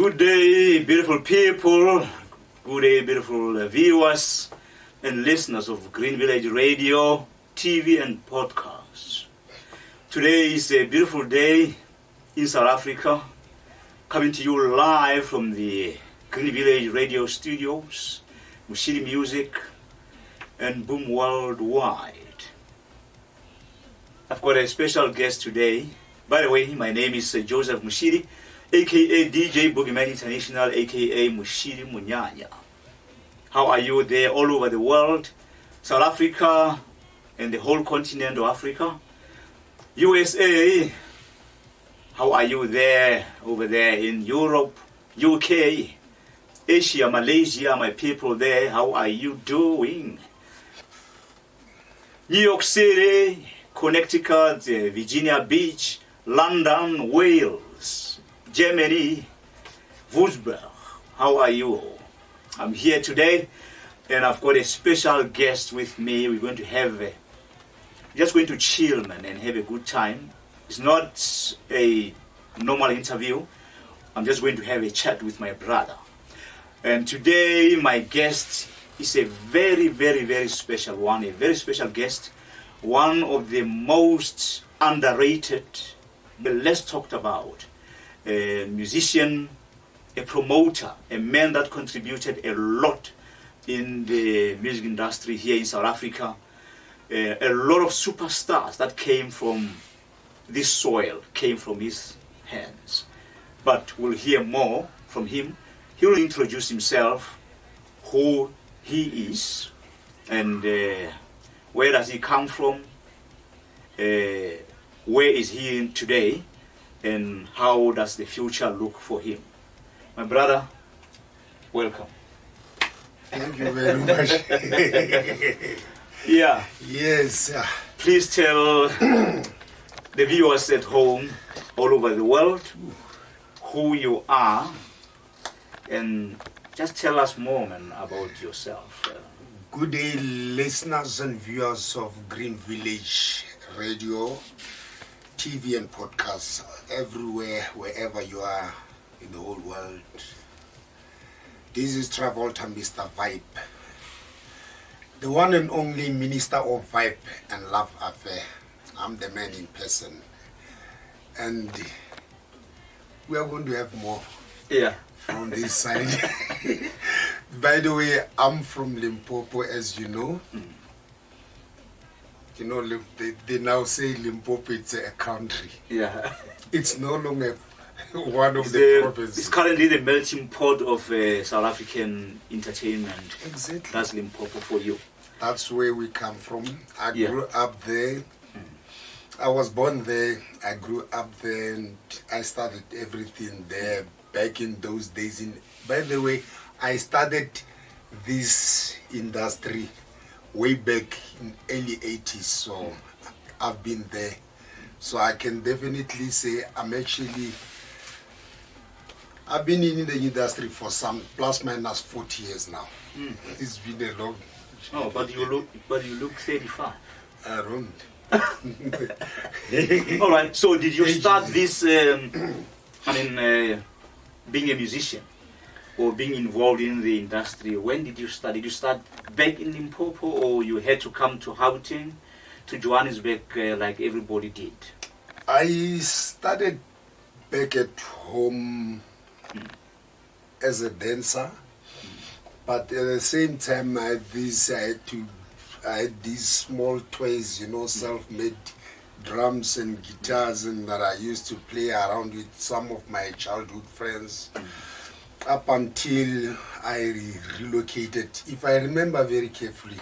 Good day, beautiful people. Good day, beautiful viewers and listeners of Green Village Radio, TV and podcasts. Today is a beautiful day in South Africa, coming to you live from the Green Village Radio studios, Moshidi Music, and Boom Worldwide. I've got a special guest today. By the way, my name is Joseph Moshidi, aka DJ Boogieman International, aka Moshidi Munyanya. How are you there all over the world? South Africa and the whole continent of Africa. USA, how are you there, over there in Europe, UK, Asia, Malaysia, my people there, how are you doing? New York City, Connecticut, Virginia Beach, London, Wales, Germany, Würzburg, how are you? I'm here today and I've got a special guest with me. We're going to have just going to chill, man, and have a good time. It's not a normal interview. I'm just going to have a chat with my brother. And today my guest is a very, very, very special one, a very special guest, one of the most underrated, but less talked about, a musician, a promoter, a man that contributed a lot in the music industry here in South Africa. A lot of superstars that came from this soil, came from his hands. But we'll hear more from him. He will introduce himself, who he is, and where does he come from, where is he today, and how does the future look for him. My brother, welcome. Thank you very much. Yeah. Yes. Please tell the viewers at home, all over the world, who you are, and just tell us more, man, about yourself. Good day, listeners and viewers of Green Village Radio, TV and podcasts, everywhere, wherever you are in the whole world. This is Travolta Mr. Vibe, the one and only Minister of Vibe and Love Affair. I'm the man in person. And we are going to have more from this side. By the way, I'm from Limpopo, as you know. You know, they now say Limpopo is a country. Yeah. It's no longer one of the provinces. It's currently the melting pot of South African entertainment. Exactly. That's Limpopo for you. That's where we come from. I grew up there. I was born there. I grew up there, and I started everything there back in those days. By the way, I started this industry way back in early 80s, so I've been there. So I can definitely say I've been in the industry for some plus minus 40 years now. It's been a long. Oh, but you look 35. Around. All right. So did you start this? Being a musician or being involved in the industry. When did you start? Did you start back in Limpopo, or you had to come to Gauteng, to Johannesburg, like everybody did? I started back at home as a dancer, but at the same time I had these small toys, you know, self-made drums and guitars, and that I used to play around with some of my childhood friends up until I relocated. If I remember very carefully,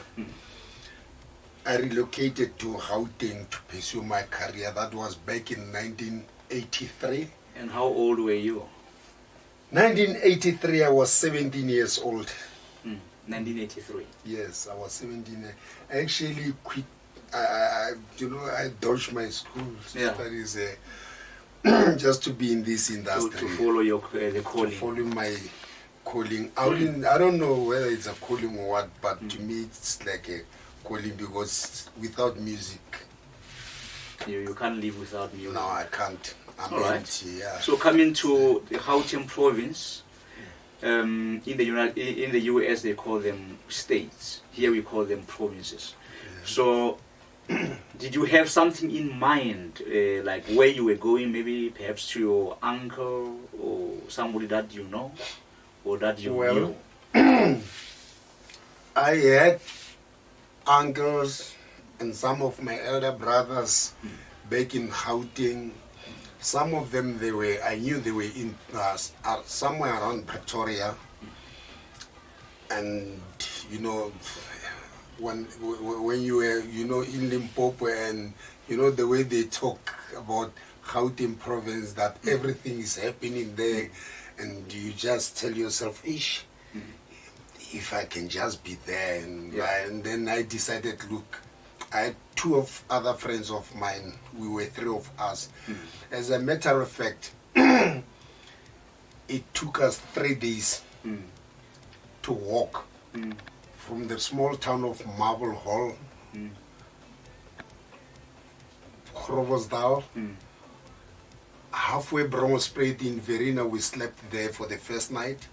I relocated to Gauteng to pursue my career. That was back in 1983. And how old were you? 1983, I was 17 years old. 1983. Yes, I was 17. I actually quit. I dodged my school studies just to be in this industry. To follow your the calling. To follow my calling. I don't know whether it's a calling or what, but to me it's like a calling, because without music, you can't live without music. No, I can't. All right. Yeah. So coming to the Gauteng province, in the US they call them states. Here we call them provinces. Yeah. So did you have something in mind, like where you were going, maybe perhaps to your uncle or somebody that you know, or that you knew? I had uncles and some of my elder brothers back in Gauteng. Some of them, I knew they were in somewhere around Pretoria. And, you know, when you were, you know, in Limpopo, and, you know, the way they talk about Gauteng province, that everything is happening there, and you just tell yourself, ish, if I can just be there. And then I decided, look, I had two other friends of mine. We were three of us. As a matter of fact, it took us 3 days to walk from the small town of Marble Hall, Groblersdal, halfway Brongospruit in Verena. We slept there for the first night.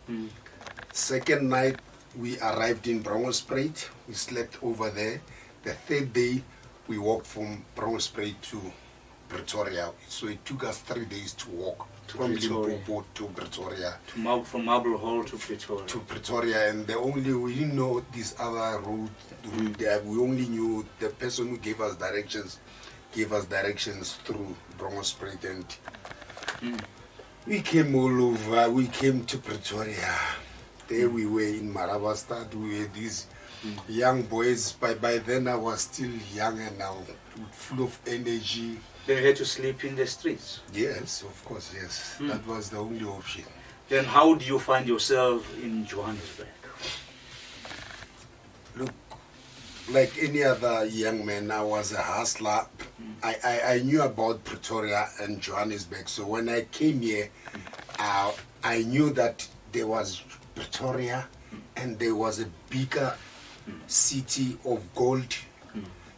Second night, we arrived in Brongospruit. We slept over there. The third day, we walked from Brongospruit to Pretoria. So it took us 3 days to walk from Limpopo to Pretoria. From Marble Hall to Pretoria. To Pretoria, and we didn't know this other route. We only knew the person who gave us directions through Brongospruit, and we came all over. We came to Pretoria. There we were in Marabastad. We were these young boys. By then I was still young and I was full of energy. Then you had to sleep in the streets? Yes, of course, yes. That was the only option. Then how do you find yourself in Johannesburg? Look, like any other young man, I was a hustler. I knew about Pretoria and Johannesburg. So when I came here, I knew that there was Pretoria and there was a bigger city of gold.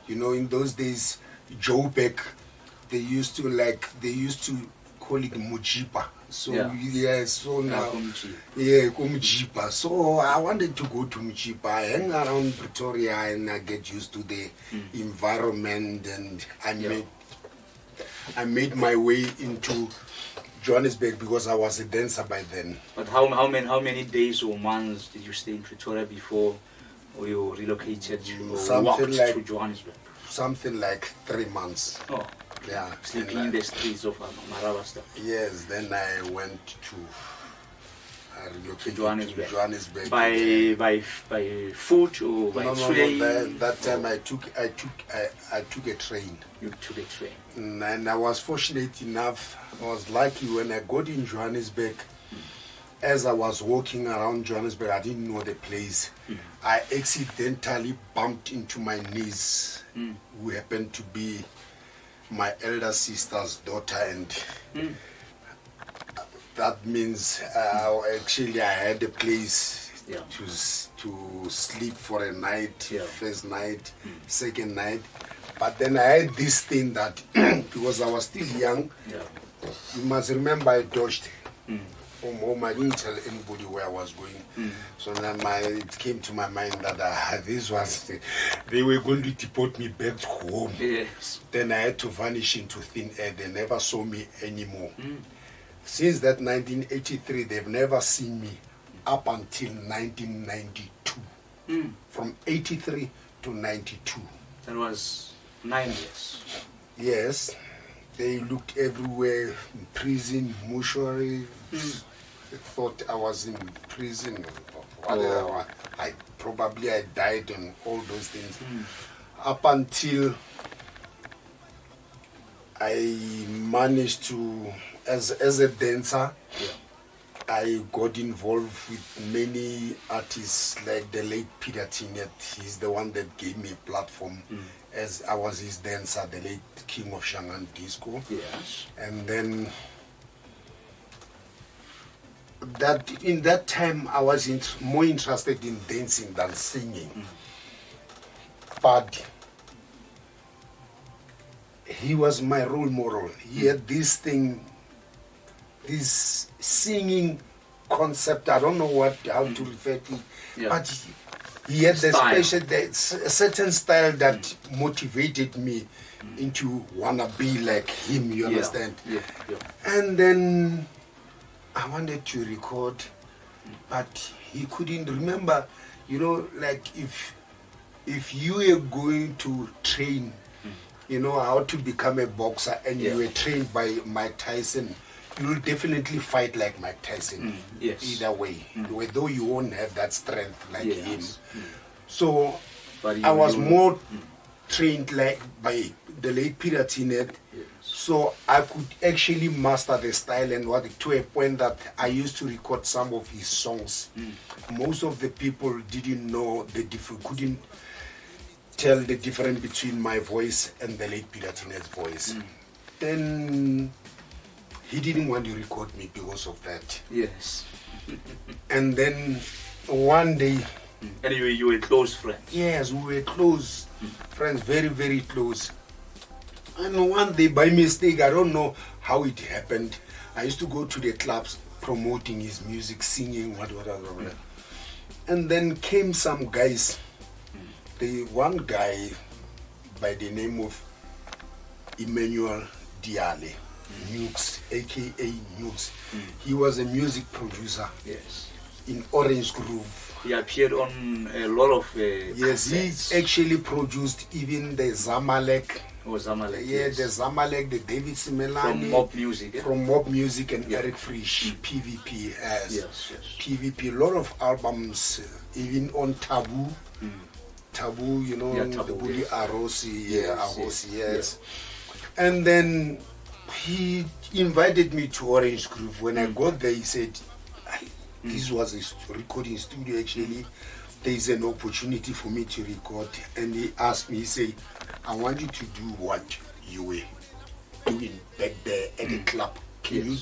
You know, in those days, Joburg, they used to call it Mujipa. So so now Mujipa. So I wanted to go to Mujipa, hang around Pretoria, and I get used to the environment, and I made my way into Johannesburg because I was a dancer by then. But how many days or months did you stay in Pretoria before you relocated to walked to Johannesburg? Something like 3 months. Oh. Yeah, sleeping in the streets of Marabastad. Yes, then I went to relocated to Johannesburg. By foot or by train? No. That time I took a train. You took a train. And I was fortunate enough. I was lucky when I got in Johannesburg. As I was walking around Johannesburg, I didn't know the place. I accidentally bumped into my niece, who happened to be my elder sister's daughter, and that means actually I had a place to sleep for a night, first night, second night. But then I had this thing that because I was still young, you must remember I dodged from home. I didn't tell anybody where I was going. So then it came to my mind that they were going to deport me back home. Yes. Then I had to vanish into thin air. They never saw me anymore. Since that 1983, they've never seen me up until 1992. From 83 to 92. That was 9 years. Yes. They looked everywhere, in prison, mortuary. They thought I was in prison. I died and all those things. Up until I managed to, as a dancer, I got involved with many artists like the late Peter Tinet. He's the one that gave me a platform as I was his dancer, the late King of Shangaan Disco. Yes. And then in that time I was more interested in dancing than singing. But he was my role model. He had this thing this singing concept. I don't know how to refer to it, but he had a certain style that motivated me into wanna be like him. You understand? And then I wanted to record, but he couldn't remember. You know, like if you were going to train, you know, how to become a boxer, and you were trained by Mike Tyson, you'll definitely fight like Mike Tyson. Either way, though you won't have that strength like him. So I was more trained like by the late Peter Tinet. So I could actually master the style and what to a point that I used to record some of his songs. Most of the people didn't know the difference, couldn't tell the difference between my voice and the late Peter Tinet's voice. Then he didn't want to record me because of that. And then one day... Anyway, you were close friends. Yes, we were close friends, very, very close. And one day, by mistake, I don't know how it happened, I used to go to the clubs promoting his music, singing, whatever. And then came some guys. The one guy by the name of Emmanuel Diale, Nukes, aka Nukes. He was a music producer in Orange Grove. He appeared on a lot of yes, cassettes. he actually produced even the Zamalek. Zamalek. The Zamalek, the David Simelani. From Mob Music. From Mob Music and Eric Frisch, PVP. PVP, a lot of albums, even on Taboo. Taboo, you know, the Bully Arosi, And then he invited me to Orange Grove. When I got there, he said, this was a recording studio actually. There is an opportunity for me to record. And he asked me, he said, I want you to do what you were doing back there at the club. Can you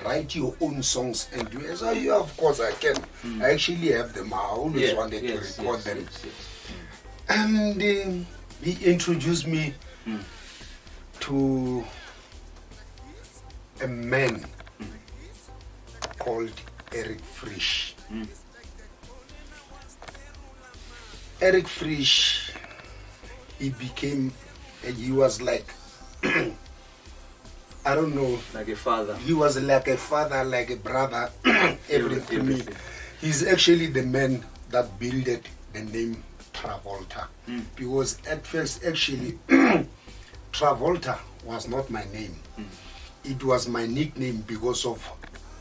write your own songs and do it? I said, yeah, of course I can. I actually have them. I always wanted to record them. And he introduced me to a man called Eric Frisch. Eric Frisch, he became, he was like, I don't know. Like a father. He was like a father, like a brother, everything to me. He's actually the man that builded the name Travolta. Because at first, actually, Travolta was not my name. It was my nickname because of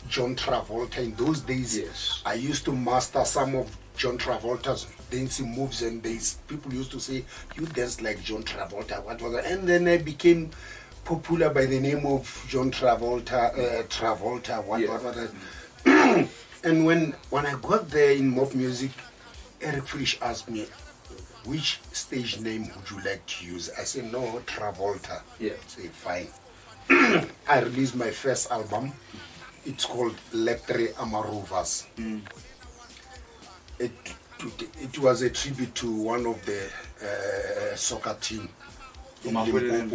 John Travolta. In those days, I used to master some of John Travolta's dancing moves, and people used to say, you dance like John Travolta, what was that? And then I became popular by the name of John Travolta, And when I got there in Mob Music, Eric Frisch asked me, which stage name would you like to use? I said, no, Travolta. I said, fine. I released my first album. It's called Leptre Amarovas. It was a tribute to one of the soccer team in Makwelering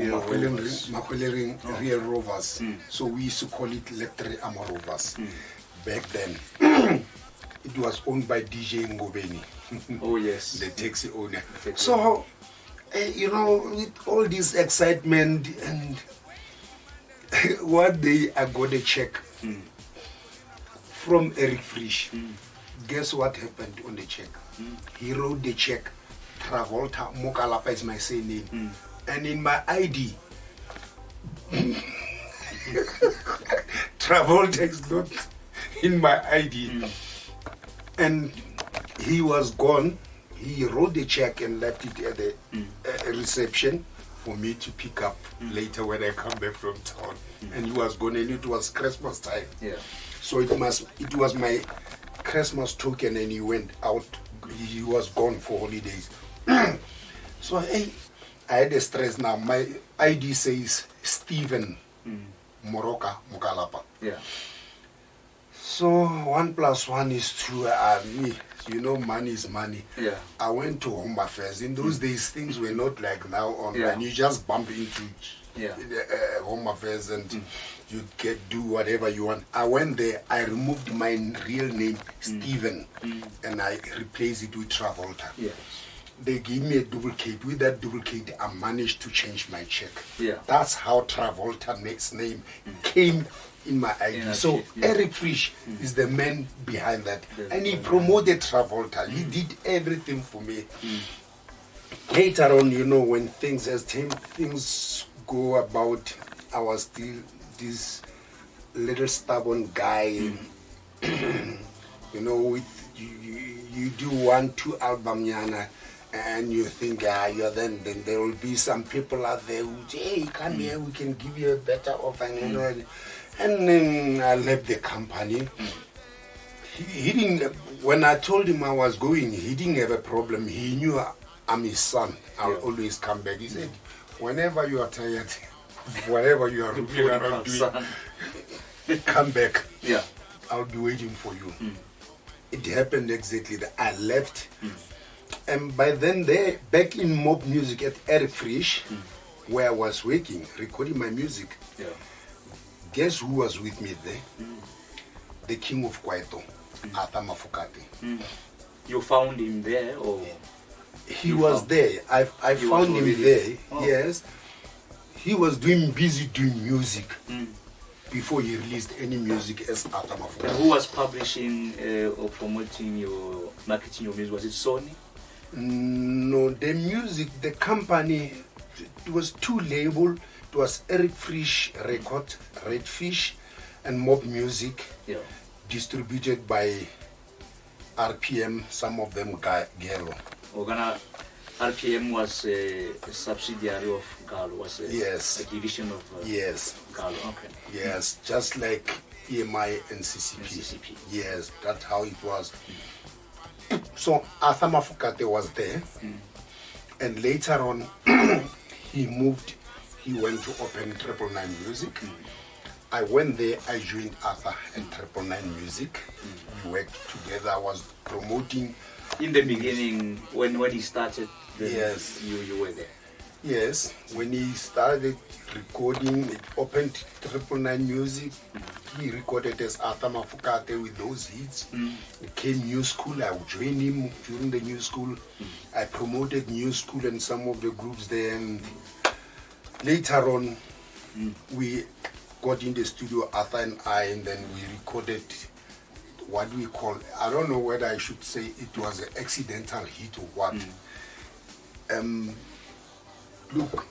Real Rovers. So we used to call it Leptre Amarovas. Back then, it was owned by DJ Ngobeni. The taxi owner. So, you know, with all this excitement, and one day I got a check from Eric Frisch. Guess what happened on the check? He wrote the check, Travolta Mokalapa is my surname. And in my ID, Travolta is not in my ID. And he was gone. He wrote the check and left it at the reception for me to pick up later when I come back from town. And he was gone, and it was Christmas time. So it was my Christmas token, and he went out. He was gone for holidays. So I had a stress now. My ID says Stephen Moroka Mukalapa. So 1 + 1 is 2. Me, you know, money is money. I went to Home Affairs. In those days, things were not like now online. You just bump into Home Affairs and you do whatever you want. I went there, I removed my real name, Stephen, and I replaced it with Travolta. Yes. They gave me a duplicate. With that duplicate, I managed to change my check. Yeah. That's how Travolta next name came in my ID. So Eric Frisch is the man behind that. And he promoted Travolta. He did everything for me. Later on, you know, when things go about, I was still this little stubborn guy. You know, with you do 1-2 album, Yana, and you think you're then there will be some people out there who say, hey, come here, we can give you a better offer. And then I left the company. He didn't, when I told him I was going, he didn't have a problem. He knew I'm his son. I'll always come back. He said, whenever you are tired, whatever you are doing, come back. Yeah. I'll be waiting for you. It happened exactly that I left. And by then, back in mob music at Eric Frisch, where I was working, recording my music. Yeah. Guess who was with me there? The king of Kwaito, Arthur Mafokate. You found him there, or? He was there. I found him there. Oh. Yes. He was busy doing music before he released any music as Arthur Mafokate. Who was publishing or promoting marketing your music? Was it Sony? No, the music, the company, it was 2 labels. It was Eric Frisch Record, Redfish, and Mob Music, distributed by RPM, some of them Gelo. RPM was a subsidiary of Galo, was a division of Galo. Okay. Yes, just like EMI and CCP. Yes, that's how it was. So Arthur Mafokate was there, and later on he went to open 999 Music. I went there, I joined Arthur and 999 Music. We worked together. I was promoting. In the beginning, when he started, yes, you were there. Yes, when he started recording, it opened 999 Music. He recorded as Arthur Mafokate with those hits. It came New School. I would join him during the New School. I promoted New School and some of the groups there. And later on, we got in the studio, Arthur and I, and then we recorded what we call, I don't know whether I should say it was an accidental hit or what. Look,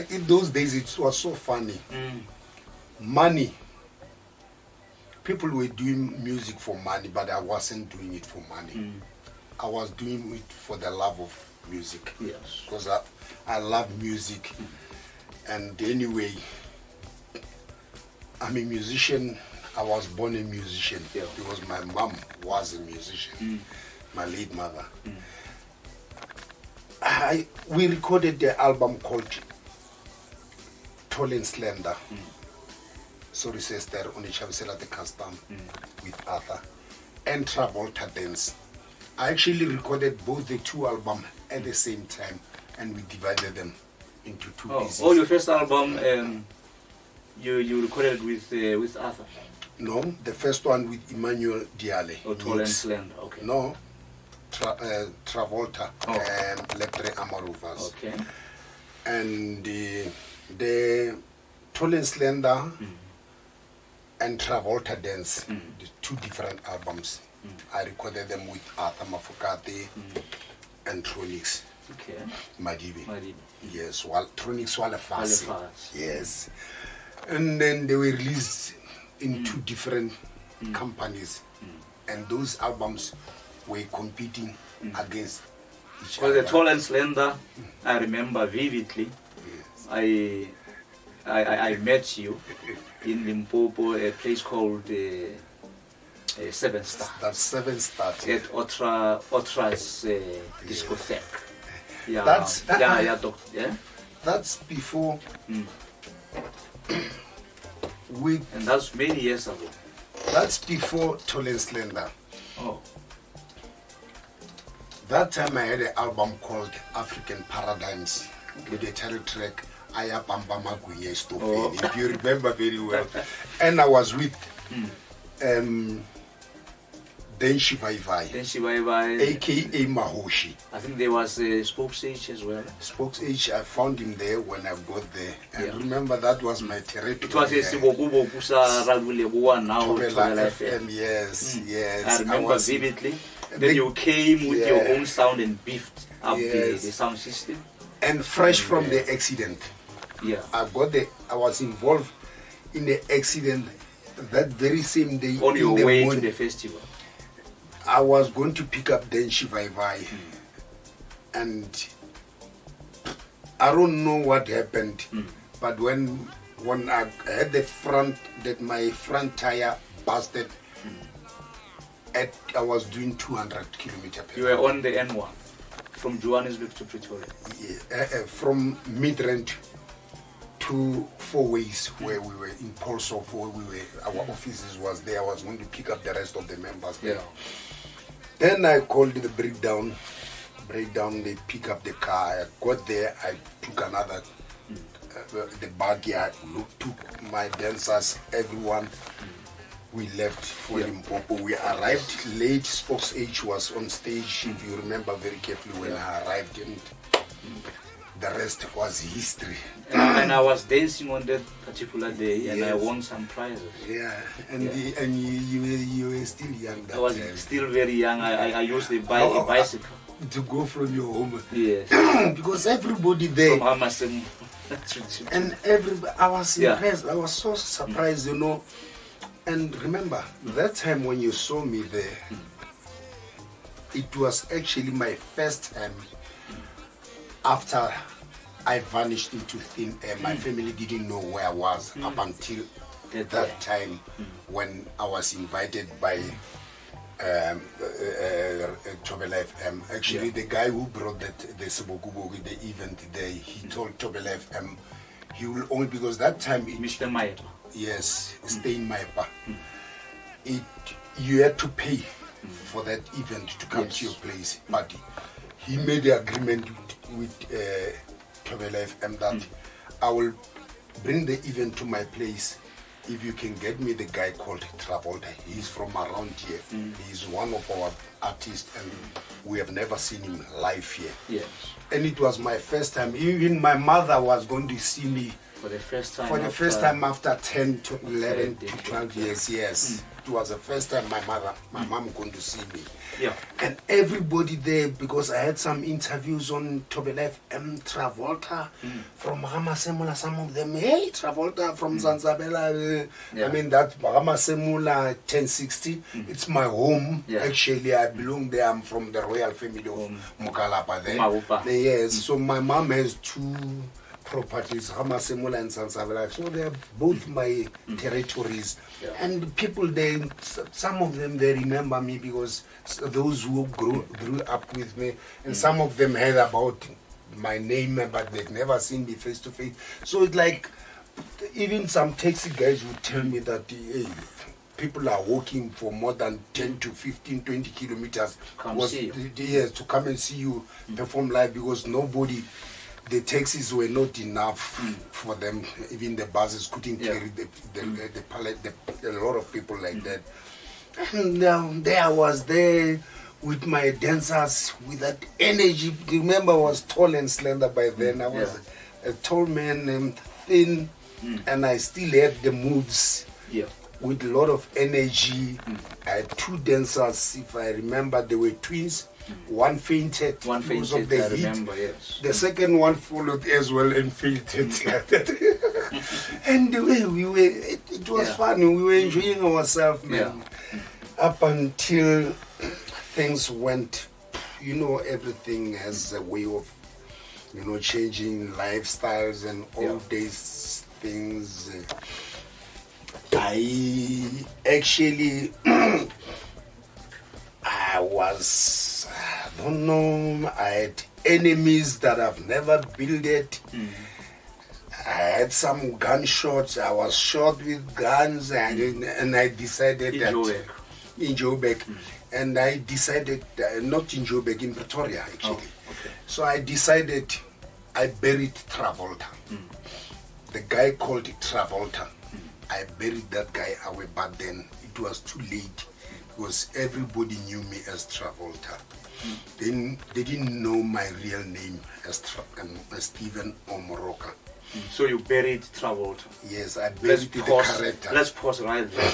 in those days it was so funny. Money. People were doing music for money, but I wasn't doing it for money. I was doing it for the love of music. Yes. Because I love music. And anyway, I'm a musician. I was born a musician because my mom was a musician, my late mother. We recorded the album called Tall and Slender. Sorry, sister, on the custom with Arthur and Travolta Dance. I actually recorded both the 2 albums at the same time, and we divided them into 2 pieces. Oh, your first album, you recorded with Arthur? No, the first one with Emmanuel Diale. Oh, Tall and Slender, okay. No, Travolta and Lepre Amaruvas. Okay. And the Tall and Slender and Travolta Dance, the 2 different albums. I recorded them with Arthur Mafokate and Tronics. Okay. Madibi. Madibi. Yes, Tronics Walefasi. Yes. And then they were released in 2 different companies. And those albums were competing against each other. Well, the Tall and Slender, I remember vividly. Yes. I met you in Limpopo, a place called 7 Star. That's 7 Star. At Otra's discotheque. Yeah. That's That's before and that's many years ago. That's before Tall and Slender. Oh. That time I had an album called African Paradigms with the title track Ayapamba Maguye Stofeni, if you remember very well. And I was with Denshi Vai, aka Mahoshi. I think there was a spokesage as well. Spokesage, I found him there when I got there. And remember, that was my territory. It was a Sibogubo Busa Ragule now. FM, yes, yes. I remember vividly. Then you came with your own sound and beefed up the sound system. And fresh from the accident. Yeah. I was involved in the accident that very same day. On your way to the festival. I was going to pick up Denshi Vai, and I don't know what happened, but when I had my front tire busted, I was doing 200 kilometers per hour. You were on the N1 from Johannesburg to Pretoria. From Midrand to Four Ways, where we were in Pulso, our offices was there. I was going to pick up the rest of the members there. Then I called the breakdown, they pick up the car. I got there, I took another, the backyard, took my dancers, everyone. We left for Limpopo. We arrived late. Spokes H was on stage, if you remember very carefully when I arrived, and the rest was history. And I was dancing on that particular day, and I won some prizes. Yeah, and you were still young. I was still very young. I used a bicycle to go from your home. Yes, because everybody there. From Hamasem. And I was impressed. I was so surprised, you know. And remember, that time when you saw me there, it was actually my first time after I vanished into thin air. My family didn't know where I was up until that time when I was invited by Tobela FM. Actually, the guy who brought the Sibogubo, the event there, he told Tobela FM he will only, because that time Mr. Maepa. Yes, stay in Maepa. You had to pay for that event to come to your place. But he made the agreement with Tobela FM that I will bring the event to my place if you can get me the guy called Travolta. He's from around here. He's one of our artists, and we have never seen him live here. Yes. And it was my first time. Even my mother was going to see me for the first time. After 10 to 11 to 12 years. Yes. It was the first time my mom going to see me. Yeah. And everybody there, because I had some interviews on Tobela FM, Travolta from Ramasemula, some of them, hey, Travolta from Zanzabela, I mean that Ramasemula 1060, it's my home. Actually, I belong there. I'm from the royal family of Mukalapa there. Yes, so my mom has two properties, Ramasemula and Zanzabela, so they're both my territories. And people, some of them, they remember me because those who grew up with me, and some of them heard about my name, but they've never seen me face to face. So it's like, even some taxi guys would tell me that, hey, people are walking for more than 10 to 15, 20 kilometers to come and see you perform live, because the taxis were not enough for them. Even the buses couldn't carry the pallet, a lot of people like that. And there I was there with my dancers, with that energy. Remember, I was tall and slender by then. I was a tall man and thin, and I still had the moves with a lot of energy. I had two dancers, if I remember, they were twins. One fainted because of the heat. Remember, yes. The second one followed as well and fainted. And the way we were, it was fun. We were enjoying ourselves, man. Up until things went, everything has a way of, changing lifestyles and all these things. I actually, I had enemies that I've never builded. I had some gunshots. I was shot with guns, and I decided in Joburg. And I decided, not in Joburg, in Pretoria actually. So I decided I buried Travolta. The guy called it Travolta. I buried that guy away, but then it was too late because everybody knew me as Travolta. Then they didn't know my real name as Stephen Omoroka. So you buried Travolta. Yes, I buried the character. Let's pause right there.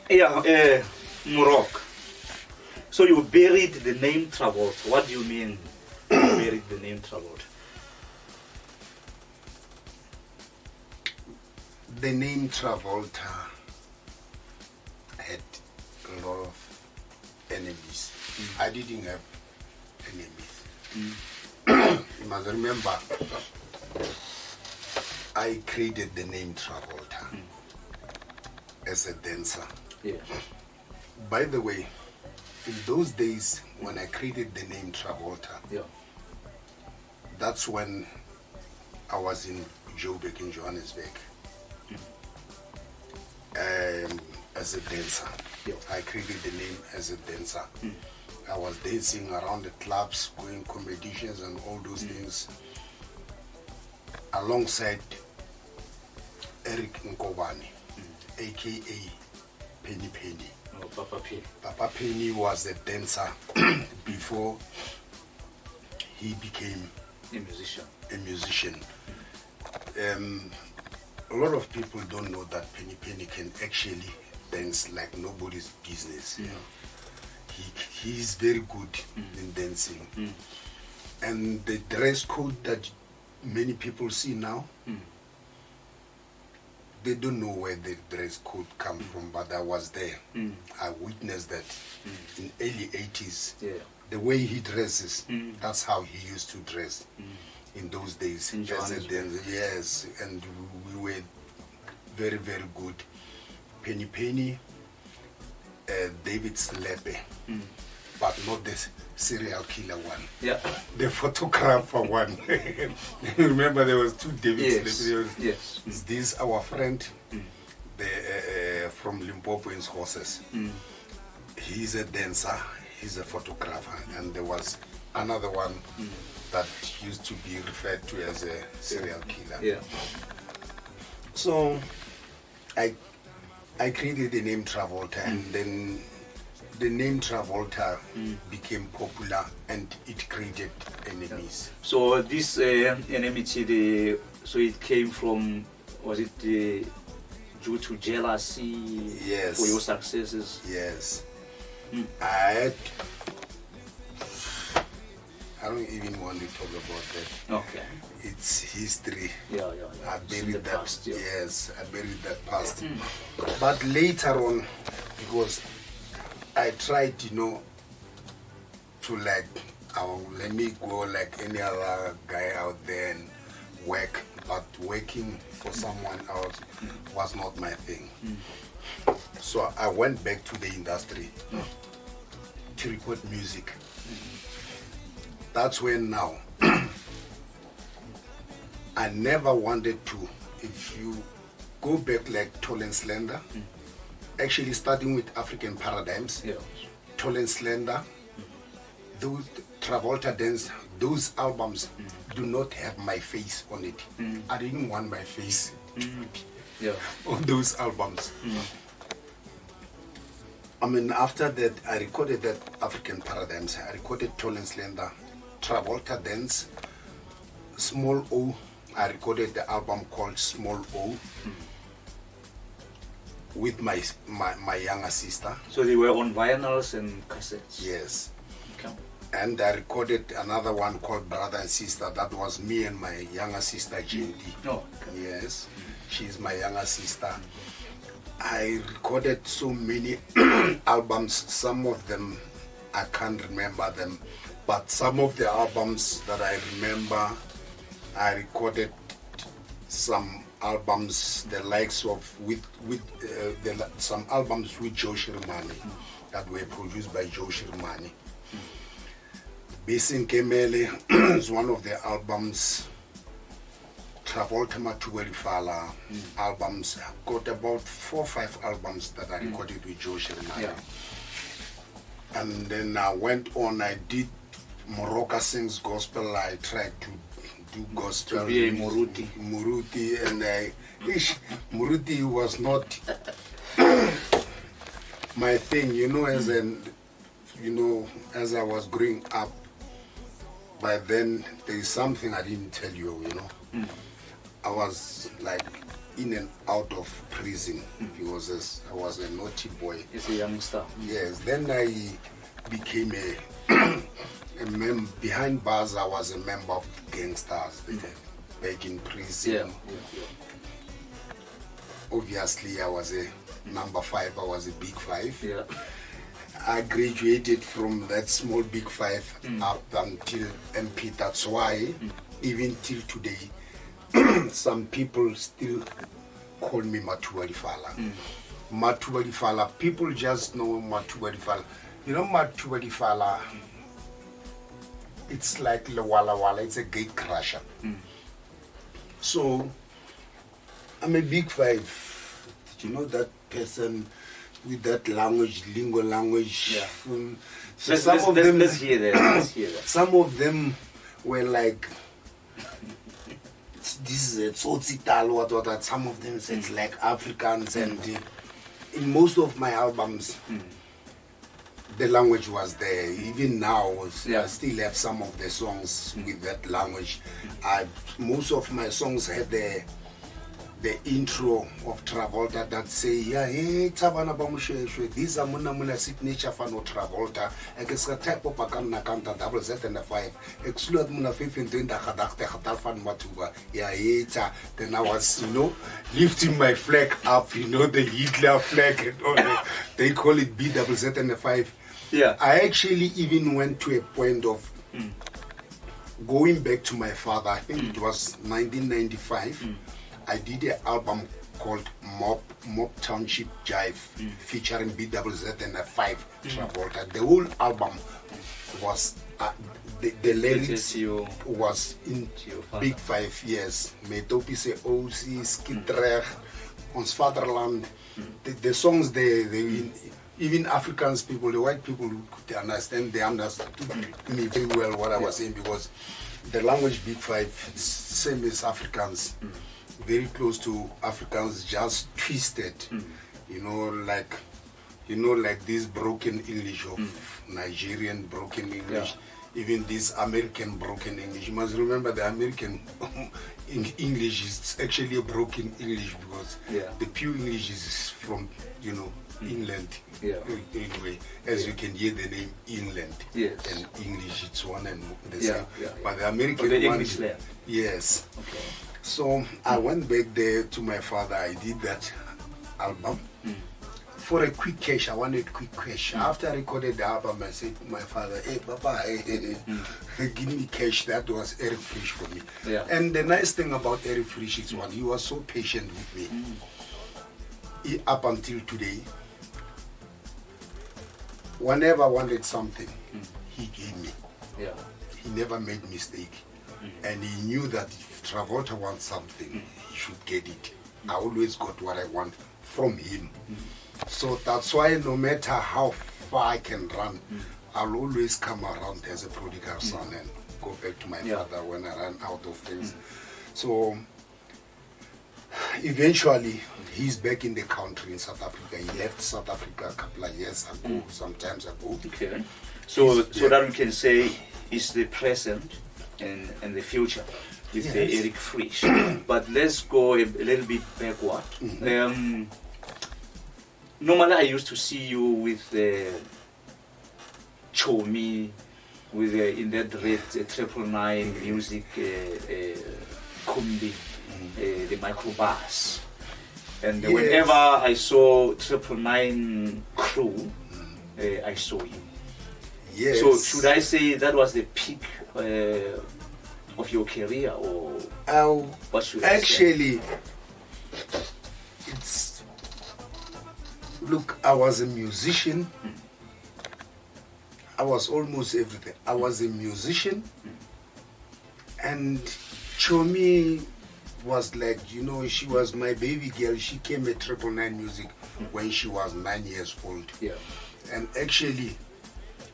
Yeah, Morocco. So you buried the name Travolta. What do you mean you buried the name Travolta? The name Travolta had a lot of enemies. I didn't have enemies. You must remember, I created the name Travolta as a dancer. Yeah. By the way, in those days when I created the name Travolta, Yeah. that's when I was in Joburg in Johannesburg as a dancer. Yeah. I created the name as a dancer. I was dancing around the clubs, going competitions and all those things, alongside Eric Nkobani, aka Penny Penny. Oh, Papa P. Papa Penny was a dancer before he became A musician. a musician. A lot of people don't know that Penny Penny can actually dance like nobody's business. You know, he's very good in dancing. And the dress code that many people see now, they don't know where the dress code come from, but I was there. I witnessed that in early 80s. Yeah. The way he dresses, that's how he used to dress in those days. In As a Johannesburg. dancer, yes, and we were very, very good. Penny Penny, David Slepe, but not the serial killer one. Yeah. The photographer one. Remember, there was two David Yes. Slepe. There was, Yes. is this our friend from Limpopo's Horses? He's a dancer, he's a photographer, and there was another one that used to be referred to as a serial killer. Yeah. So I created the name Travolta, and then the name Travolta became popular, and it created enemies. So this enmity, so it came from, was it due to jealousy Yes. for your successes? Yes. Mm. I don't even want to talk about that. Okay. It's history. Yeah. I It's in buried the that. past, yeah. Yes, I buried that past. But later on, because I tried, to like, let me go like any other guy out there and work, but working for someone else was not my thing. So I went back to the industry to record music. That's when now I never wanted to. If you go back like Tall and Slender, actually starting with African Paradigms, Yeah. Tall and Slender, those Travolta Dance, those albums do not have my face on it. I didn't want my face Yeah. on those albums. I mean, after that, I recorded that African Paradigms. I recorded Tall and Slender, Travolta Dance, Small O. I recorded the album called Small O with my younger sister. So they were on vinyls and cassettes. Yes. Okay. And I recorded another one called Brother and Sister. That was me and my younger sister, Jane Lee. Oh, okay. Yes, she's my younger sister. I recorded so many albums. Some of them I can't remember them, but some of the albums that I remember I recorded some albums, the likes of some albums with Joe Shirimani that were produced by Joe Shirimani. Basin Kemele is one of the albums. Travolta Matuelifala albums. I've got about 4 or 5 albums that I recorded with Joe Shirimani. Yeah. And then I went on, I did Moroka Sings Gospel. I tried to do gospel. To be a Muruti. Muruti, and Muruti was not my thing, as I was growing up. By then, there is something I didn't tell you, I was like in and out of prison because I was a naughty boy. As a youngster. Yes, then I became a member. Behind bars, I was a member of gangsters back in prison. Yeah. Obviously, I was a number 5, I was a big 5. Yeah. I graduated from that small big 5 up until MP. That's why, even till today, some people still call me Matuelifala. Matuelifala, people just know Matuelifala. Matuelifala, it's like the Walla Walla, it's a gate crusher. So, I'm a big 5. Did you know that person with that language, lingo language? Yeah. So Let's hear that. Let's hear that. Some of them were like, this is a Tsotsital, what. Some of them said it's like Africans, and in most of my albums, the language was there. Even now, I still have some of the songs with that language. Most of my songs had the intro of Travolta that say, hey, Tabana Bamushwe, these are Muna signature fan of Travolta. I guess a type of Pakana Kanta double Z and a 5. Exclude Muna Fifth and doing the Hadakte Hatalfan Matuba. Then I was, lifting my flag up, the Hitler flag and all that. They call it B double Z and a 5. Yeah. I actually even went to a point of going back to my father. I think it was 1995. I did an album called Mob Township Jive featuring BWZ and a 5 Travolta. The whole album was the lyrics was in big 5 years. Metopise OC, Skidrecht, Ons Vaderland. The songs they even Africans people, the white people who could understand, they understood me very well what I was saying, because the language big 5 is same as Africans. Very close to Africans, just twisted, like this broken English of Nigerian broken English, even this American broken English. You must remember the American English is actually a broken English, because the pure English is from, England. Anyway, as you can hear the name England and English, it's one and the same. But the American the one, English land. Yes. Okay. So I went back there to my father. I did that album for a quick cash. I wanted quick cash. After I recorded the album, I said to my father, "Hey, Papa, give me cash." That was Eric Frisch for me. Yeah. And the nice thing about Eric Frisch is he was so patient with me. Up until today, whenever I wanted something, he gave me. Yeah. He never made mistake. And he knew that if Travolta wants something, he should get it. I always got what I want from him. So that's why no matter how far I can run, I'll always come around as a prodigal son and go back to my father when I run out of things. So eventually, he's back in the country in South Africa. He left South Africa a couple of years ago, sometimes ago. Okay. So that we can say is the present and the future with Eric Frisch. But let's go a little bit backward. Normally I used to see you with Chomi, with in that red 999 music combi, the microbass. And whenever I saw 999 crew, I saw you. Yes. So should I say that was the peak of your career, or what should I say? Actually, it's, look, I was a musician. I was almost everything. I was a musician, and Chomi was like, you know, she was my baby girl. She came at 999 Music when she was 9 years old. Yeah. And actually,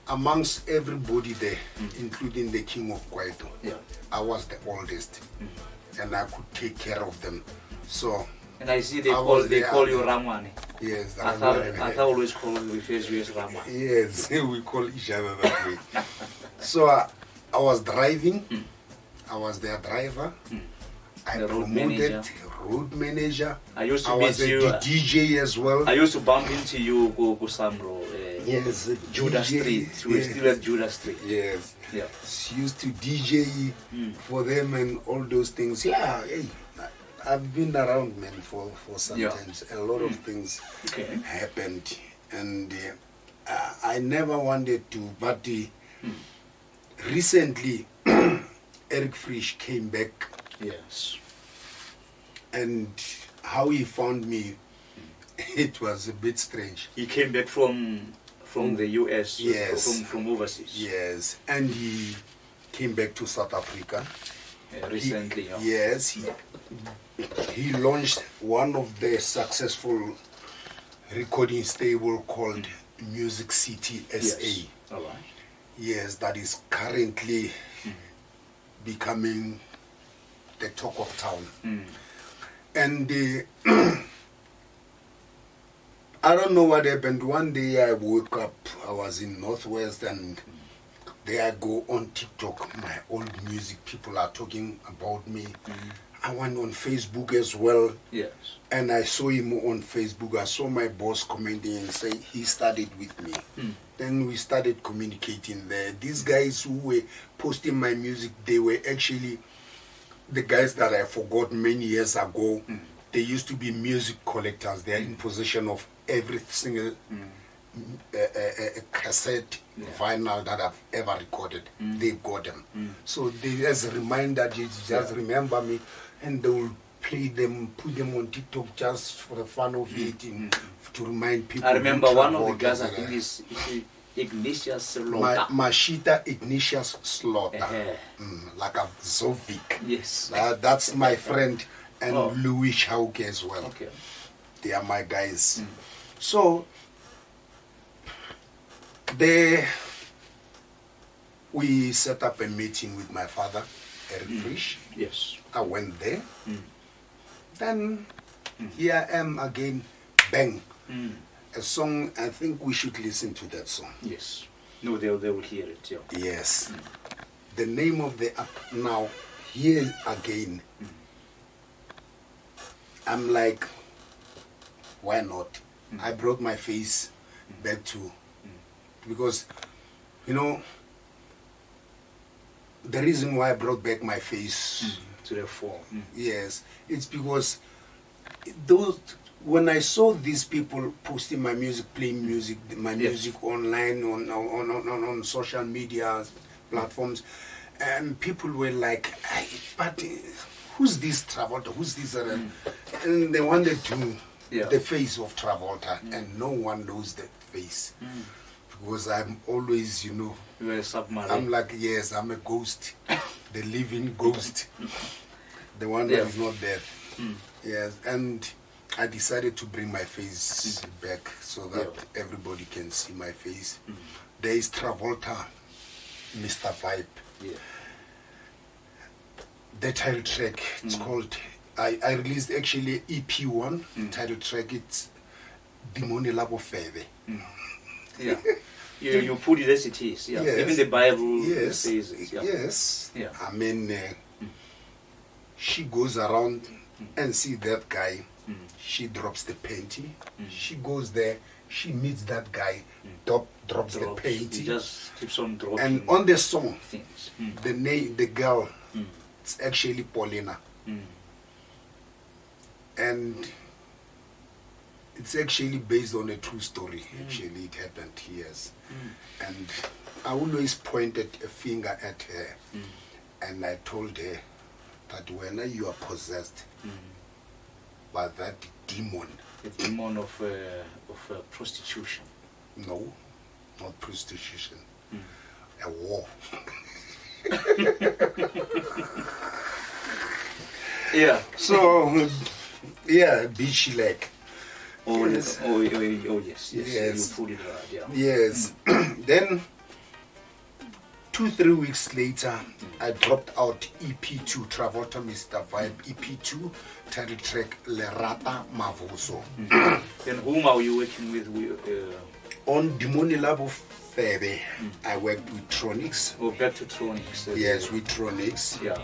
amongst everybody there, including the King of Kwaito, Yeah. I was the oldest, and I could take care of them. So. And I see they call you Ramani. Yes, I thought always call refers you as Ramani. Yes, we call each other that way. So I was driving. I was their driver. I The road promoted manager. road manager. I used to I meet was a you. DJ as well. I used to bump into you, go Samro. Yes, Judah DJ, Street. We were yes. still at Judah Street. Yes. Yeah. She used to DJ for them and all those things. Yeah, hey, I've been around, man, for sometimes. A lot of things happened. And I never wanted to, but recently, Eric Frisch came back. Yes. And how he found me, it was a bit strange. He came back from the US, Yes. from overseas. Yes, and he came back to South Africa. Recently. Yes, he launched one of the successful recording stable called Music City SA. Yes. All right. Yes, that is currently becoming the talk of town. And I don't know what happened. One day I woke up, I was in Northwest, and there I go on TikTok. My old music, people are talking about me. I went on Facebook as well. Yes. And I saw him on Facebook. I saw my boss commenting and say he started with me. Then we started communicating there. These guys who were posting my music, they were actually the guys that I forgot many years ago. They used to be music collectors. They are in possession of every single cassette, vinyl that I've ever recorded. They've got them. So they, as a reminder, they just remember me, and they will play them, put them on TikTok just for the fun of it, to remind people. I remember one of the guys, I think is Ignatius Slaughter. Mashita Ignatius Slaughter. Like a Zovic. Yes. That's my friend, and Louis Schauke as well. Okay. They are my guys. So there we set up a meeting with my father, Eric Frisch. Yes. I went there. Then here I am again, bang. A song, I think we should listen to that song. Yes. No, they will hear it. Yeah. Yes. The name of the now, here again. I'm like, why not? I brought my face back to, because, you know, the reason why I brought back my face to the fore. Yes, it's because those, when I saw these people posting my music, playing music, my music online on social media platforms, and people were like, but who's this Travolta? Who's this? And they wanted to the face of Travolta, and no one knows the face. Because I'm always, you know, you're a submarine. I'm like, yes, I'm a ghost, the living ghost, the one that is not dead. Yes, and I decided to bring my face back so that everybody can see my face. There is Travolta, Mr. Vibe. The title track, it's called, I released actually EP1, title track, it's Dimoni Labo Febe. Yeah. You put it as it is. Yeah. Yes. Even the Bible says it. Yeah. Yes. Yeah. I mean, she goes around and see that guy. She drops the panty. She goes there. She meets that guy. Drops the panty. He just keeps on dropping. And on the song, things. the name, the girl, it's actually Paulina. And it's actually based on a true story. Actually, it happened, yes. And I always pointed a finger at her And I told her that when you are possessed by that demon, the demon of prostitution. no, not prostitution, a war. Yeah. So, yeah, beach leg. Oh, Yes. Yes. Yes. You put it right, yeah. Yes. Then 2-3 weeks later, I dropped out EP2, Travolta Mr. Vibe EP2, title track Lerata Mavoso. Then whom are you working with? On Dimoni Labo Febe, I worked with Tronics. Oh, back to Tronics. Yes, with Tronics. Yeah.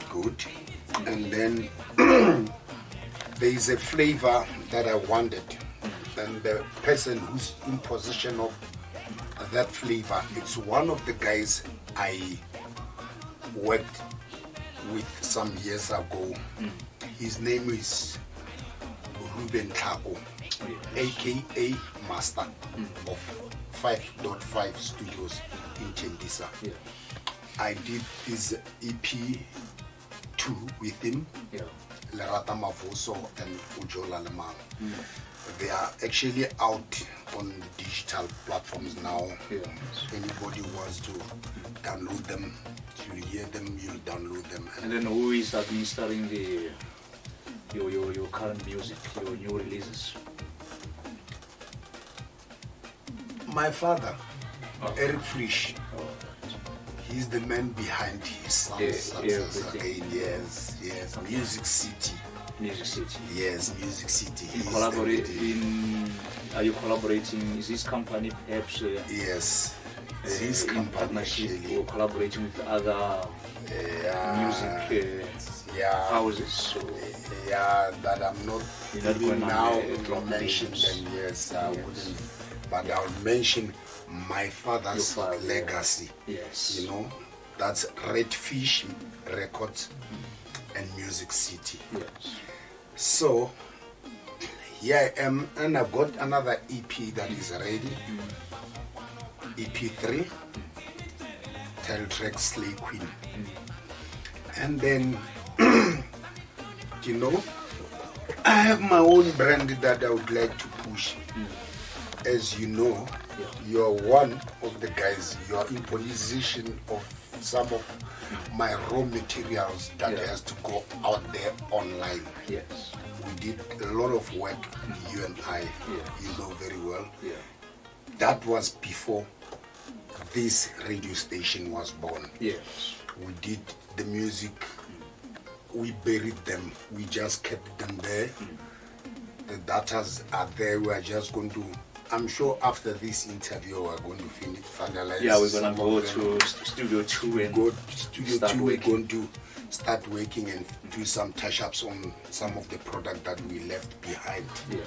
Good. And then there is a flavor that I wanted. And the person who's in possession of that flavor, it's one of the guys I worked with some years ago. His name is Ruben Tlago, aka Master of 5.5 Studios in Tembisa. Yeah. I did this EP2 with him, Yeah. Lerata Mavoso and Ujola Lemang. They are actually out on digital platforms now. Yeah. Anybody wants to download them, you'll hear them, you'll download them. And then who is administering your current music, your new releases? My father, Oh. Eric Frisch, Oh, he's the man behind his son's Yeah, success everything. again. Yes. Music City. Music City. Yes, Music City. You He's collaborate the- are you collaborating? Is this company perhaps Yes. It's his in company partnership actually. or collaborating with other music yeah. houses? So Yeah, that I'm not You're not even going to, now drop to mention names. them. Yes, I Yes. wouldn't. But I'll mention my father's Your father, legacy. yes. You know, that's Redfish Records and Music City. Yes. So here I am, and I've got another EP that is ready. EP3, title track Slay Queen. And then, you know, I have my own brand that I would like to push. As you know, you're one of the guys, you're in possession of some of my raw materials that Yeah. has to go out there online. Yes. We did a lot of work, you and I, Yeah. you know very well. Yeah. That was before this radio station was born. Yes. We did the music, we buried them, we just kept them there. The datas are there, we are just going to, I'm sure after this interview we're going to finalize. Yeah, we're some gonna go of them. to Studio 2 and Go to Studio start 2, we're working. going to start working and do some touch-ups on some of the product that we left behind. Yeah.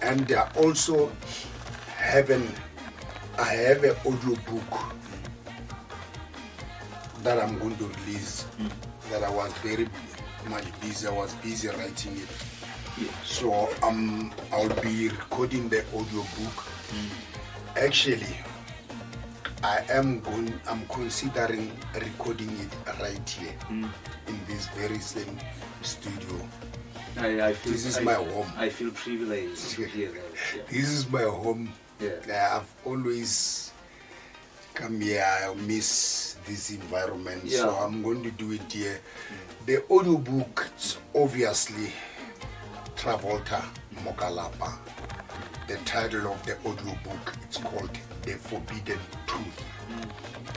And also I have an audio book that I'm going to release that I was very much busy. I was busy writing it. Yeah. So I'll be recording the audio book. Actually, I'm considering recording it right here in this very same studio. I feel, This is my home. I feel privileged to hear that. Yeah. This is my home. Yeah. I've always come here. I miss this environment, so Yeah. I'm going to do it here. The audio book, it's obviously Travolta Mokalapa. The title of the audio book, it's called The Forbidden Truth.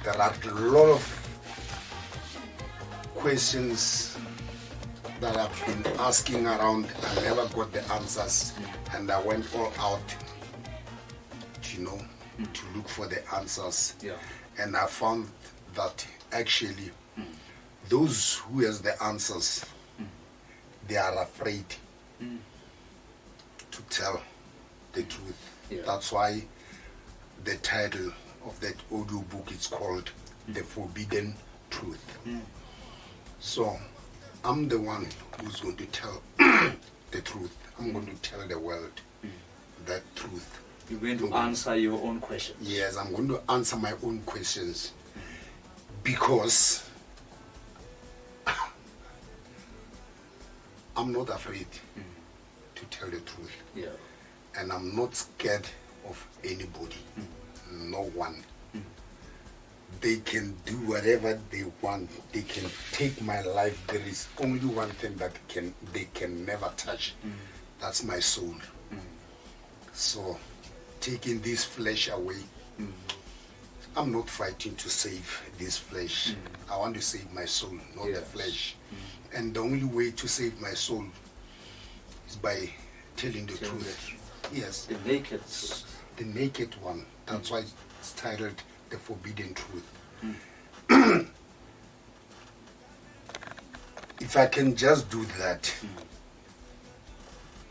There are a lot of questions that I've been asking around. I never got the answers, and I went all out, you know, to look for the answers. Yeah. And I found that actually those who has the answers, they are afraid to tell the truth. Yeah. That's why the title of that audio book is called The Forbidden Truth. So I'm the one who's going to tell the truth. I'm going to tell the world that truth. You're going to answer your own questions. Yes, I'm going to answer my own questions because I'm not afraid to tell the truth. Yeah. And I'm not scared of anybody. No one. They can do whatever they want. They can take my life. There is only one thing that they can never touch. That's my soul. So, taking this flesh away, I'm not fighting to save this flesh. I want to save my soul, not the flesh. And the only way to save my soul is by telling the truth. Yes. The naked truth. The naked one. That's why it's titled The Forbidden Truth. If I can just do that.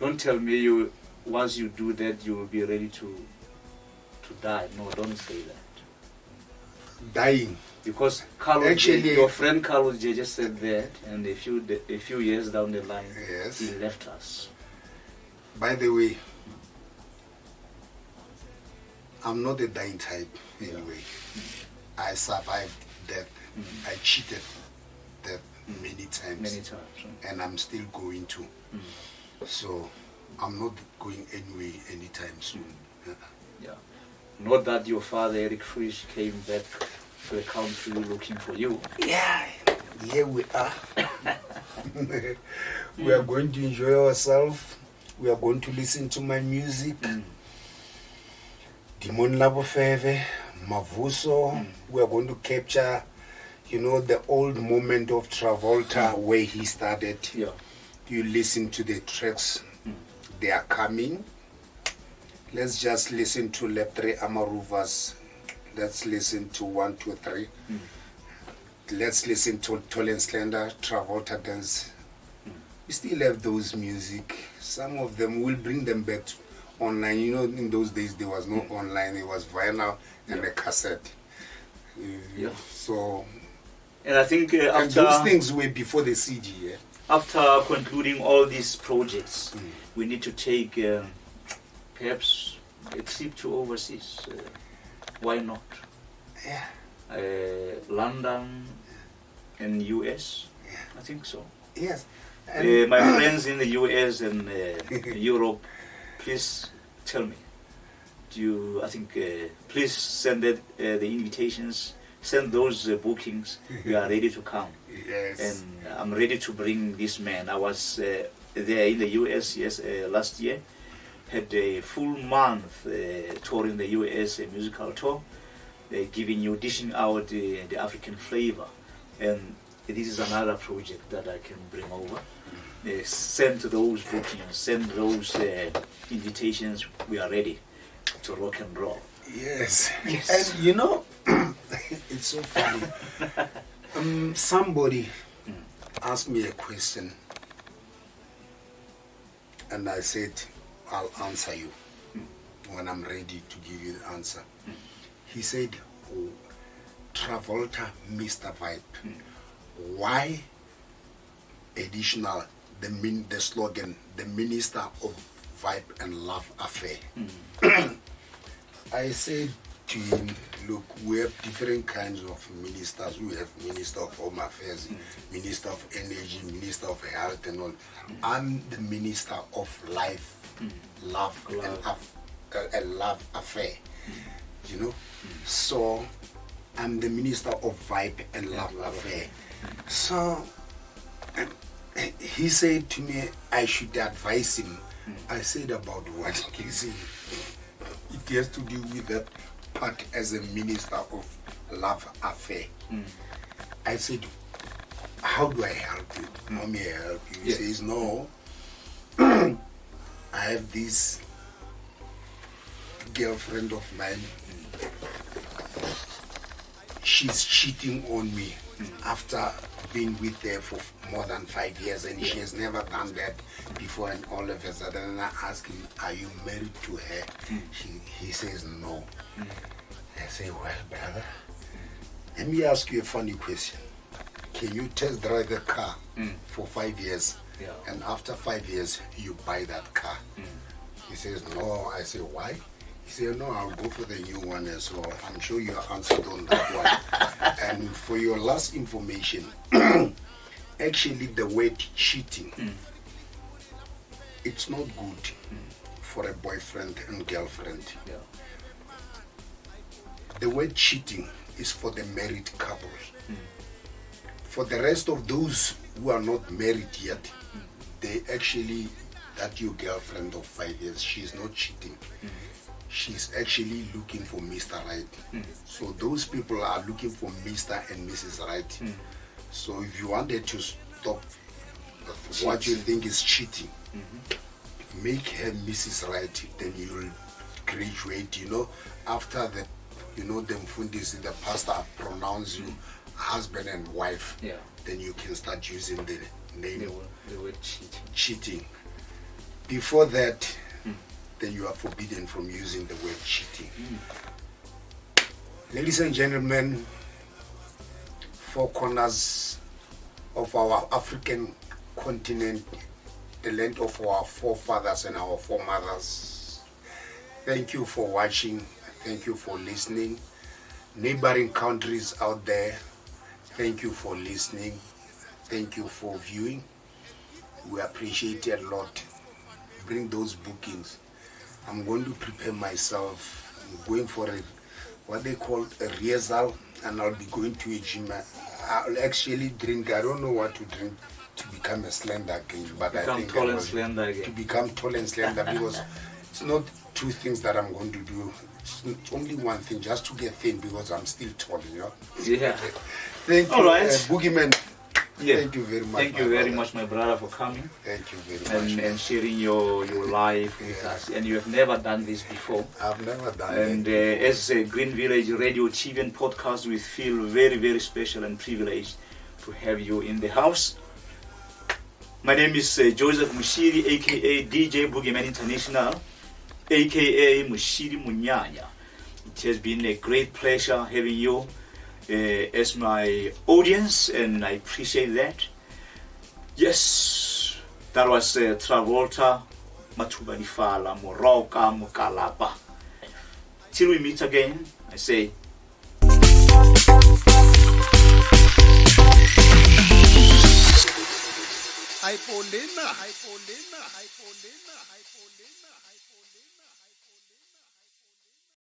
Don't tell me once you do that you will be ready to die. No, don't say that. Dying. Because your friend Carlos J just said that, and a few years down the line, he left us. By the way, I'm not a dying type anyway. I survived death. I cheated death many times. And I'm still going to. So I'm not going anyway anytime soon. Yeah. Not that your father Eric Frisch came back to the country looking for you. Yeah, here we are. We are going to enjoy ourselves. We are going to listen to my music. Dimon Labo Feve, Mavuso. We are going to capture, the old moment of Travolta where he started. Yeah. You listen to the tracks. They are coming. Let's just listen to Leptre Amaruvas. Let's listen to 1, 2, 3. Let's listen to Tolen Slender, Travolta Dance. We still have those music. Some of them, we'll bring them back to online. In those days there was no online. It was vinyl and a cassette. So, and I think and those things were before the CD. Yeah? After concluding all these projects, we need to take perhaps a trip to overseas. Why not? Yeah. London and US. Yeah. I think so. Yes. My friends in the US and Europe, please tell me. Please send the invitations, send those bookings. We are ready to come. Yes. And I'm ready to bring this man. I was there in the US last year. Had a full month touring the US, a musical tour, dishing out the African flavor. And this is another project that I can bring over. Send those bookings, send those invitations. We are ready to rock and roll. Yes. And it's so funny. Somebody asked me a question, and I said, I'll answer you when I'm ready to give you the answer. He said, Travolta, Mr. Vibe. Why additional, the slogan, the Minister of Vibe and Love Affair? I said to him, look, we have different kinds of ministers. We have Minister of Home Affairs, Minister of Energy, Minister of Health and all. I'm the Minister of Life, Love and Love Affair. So I'm the Minister of Vibe and Love Affair. So he said to me I should advise him. I said, about what? He said, it has to do with that part as a Minister of Love Affair. I said, how do I help you? How may I help you? He says, no, I have this girlfriend of mine. She's cheating on me after being with her for more than 5 years, and she has never done that before. And all of a sudden, and I ask him, are you married to her? He says no. I say, well, brother, let me ask you a funny question. Can you test drive a car for 5 years, and after 5 years you buy that car? He says no. I say, why? He said, no, I'll go for the new one. And so I'm sure you answered on that one. And for your last information, actually the word cheating it's not good for a boyfriend and girlfriend. Yeah. The word cheating is for the married couples. For the rest of those who are not married yet, they actually, that your girlfriend of 5 years, she's not cheating. She's actually looking for Mr. Right. So those people are looking for Mr. and Mrs. Right. So if you wanted to stop what you think is cheating, make her Mrs. Right, then you'll graduate, after the, the Mfundis, the pastor pronounce you husband and wife, then you can start using the name, the word cheating. Before that, then you are forbidden from using the word cheating. Ladies and gentlemen, four corners of our African continent, the land of our forefathers and our foremothers. Thank you for watching. Thank you for listening. Neighboring countries out there, thank you for listening. Thank you for viewing. We appreciate it a lot. Bring those bookings. I'm going to prepare myself. I'm going for what they call a rehearsal, and I'll be going to a gym. I'll actually drink. I don't know what to drink to become a slender again, but I think tall and slender again. To become tall and slender, because it's not two things that I'm going to do. It's only one thing, just to get thin, because I'm still tall, Yeah. Thank you, all right. Boogieman. Yeah. Thank you very much. Thank you very much, my brother, for coming. Thank you very much. And sharing your life with us. And you have never done this before. I've never done and it. As a Green Village Radio TV and podcast, we feel very, very special and privileged to have you in the house. My name is Joseph Moshidi, aka DJ Boogieman International, aka Moshidi Munyanya. It has been a great pleasure having you as my audience, and I appreciate that. Yes, that was Travolta, Matubanifala, Moroka, Mukalapa. Till we meet again, I say. Hypolina.